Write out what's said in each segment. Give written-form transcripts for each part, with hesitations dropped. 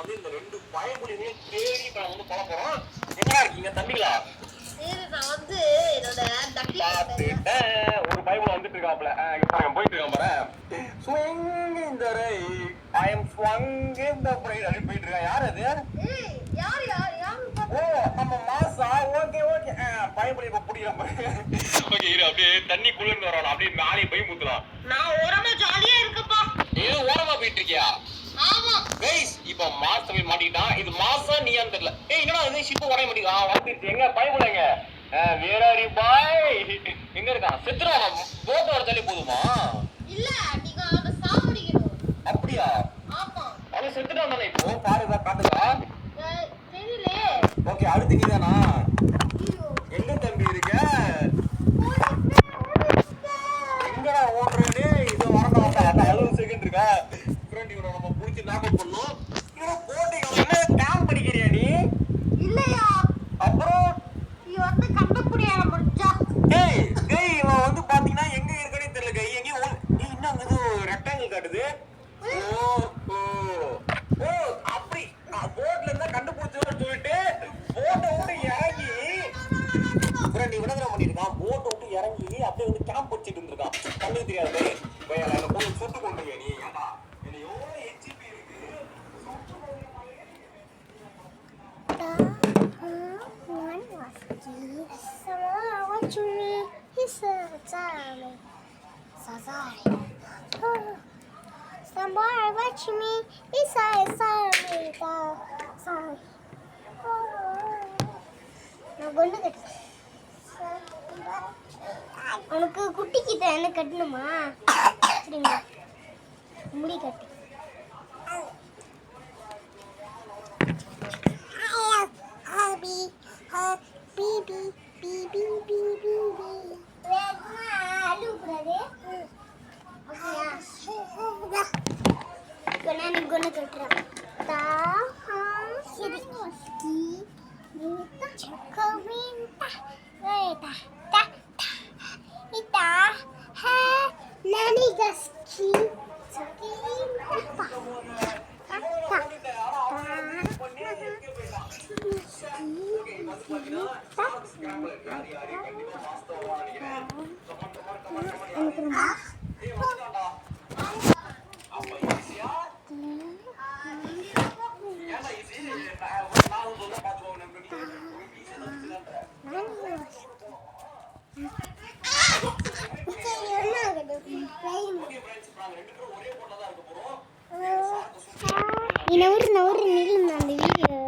வந்து இந்த ரெண்டு பயப்புலிங்களையும் தேடி இப்ப வந்து போட போறோம். எங்கடா இருக்கீங்க தம்பிகளா? நான் வந்து என்னோட ஒரு பைபிள் வந்துட்டு இருக்காப்ல. போயிட்டு இருக்கான் பாரு. ஸ்விங் இந்த ரைட் ஐ அம் ஸ்வங் இந்த ரைட் அப்படி போயிட்டு இருக்கான். யார் அது? யார் யார் யார்? ஓ நம்ம மாசா. Okay okay. பைபிள் இப்ப புடிக்கலாம் பாரு. ஓகே இரு அப்படியே தண்ணி குளிர்ந்து வரணும். அப்படியே மேலே போய் முத்தலாம். நான் ஓரமா ஜாலியா இருக்கேன்ப்பா. ஏதோ ஓரமா போயிட்டு இருக்கியா? ஆமா கைஸ் இப்ப மாஸ் போய் மாட்டிட்டான். இது மாசா நீயான்னு தெரியல. என்னடா இது ஷிப் உடைய மாட்டீங்க. வந்துருச்சு. எங்க பைபிள் எங்க? வேற ஆர் யூ பாய்? எங்க இருக்கான்? செத்துறான். போட் வரதாலே போதுமா? இல்ல நீங்க அவன சாவடிக்கணும். அப்படியா? ஆமா அவன் செத்துட்டான் தானே இப்போ. பாருடா காட்டுடா. தெரியல. ஓகே அடுத்து நீதானா? எங்க தம்பி இருக்க? எங்கடா ஓடுறே? இது வரணும். 60 செகண்ட் இருக்கா? ஃப்ரெண்ட் இவனை நம்ம புடிச்சு நாக் அவுட் பண்ணனும். இவனை போட்டு என்ன கேம் படிக்கறியா நீ? இல்லையா? அப்புறம் நீ வந்து கண்டுபிடியா முடிஞ்சா. டேய் டேய் இவன் வந்து பாத்தீங்கன்னா எங்க இருக்கனே தெரியல. கை எங்க நீ இன்னும் அங்க ரெக்டாங்கிள் காட்டுது. ஓ ஓ ஓ அப்படி போட்ல இருந்தா கண்டுபிடிச்சவன்னு சொல்லிட்டு போட்டை விட்டு இறங்கி ஃப்ரெண்ட் இவனை தான் பண்ணிருக்கான். போட்டை விட்டு இறங்கி அப்படியே வந்து கேம்ப் வச்சுட்டு இருந்திருக்கான். கண்ணுக்கு தெரியாது. போய் சுட்டு கொண்டுங்க நீ. ஏண்டா என்ன எவ்வளவு ஹெச்பி இருக்கு? Somebody watch me, it's sorry. நான் கொண்டு கட்டு. உனக்கு குட்டிக்கிட்ட என்ன கட்டணுமா? சரிங்க முடி கட்டு. நவுறு நில்லும் அந்த வீடியோ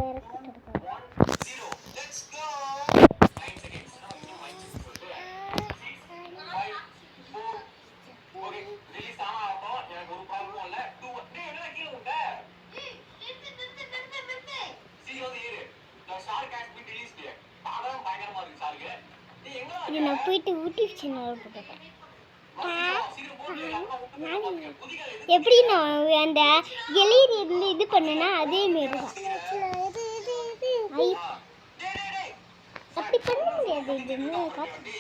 இது நான் போயிட்டு யூடியூப் சேனல் போட்டுட்டேன். எப்படி நான் அந்த எலியர் இருந்து இது பண்ணனா அதே மாரி தான். அப்படி பண்ண முடியாது. இது காட்டு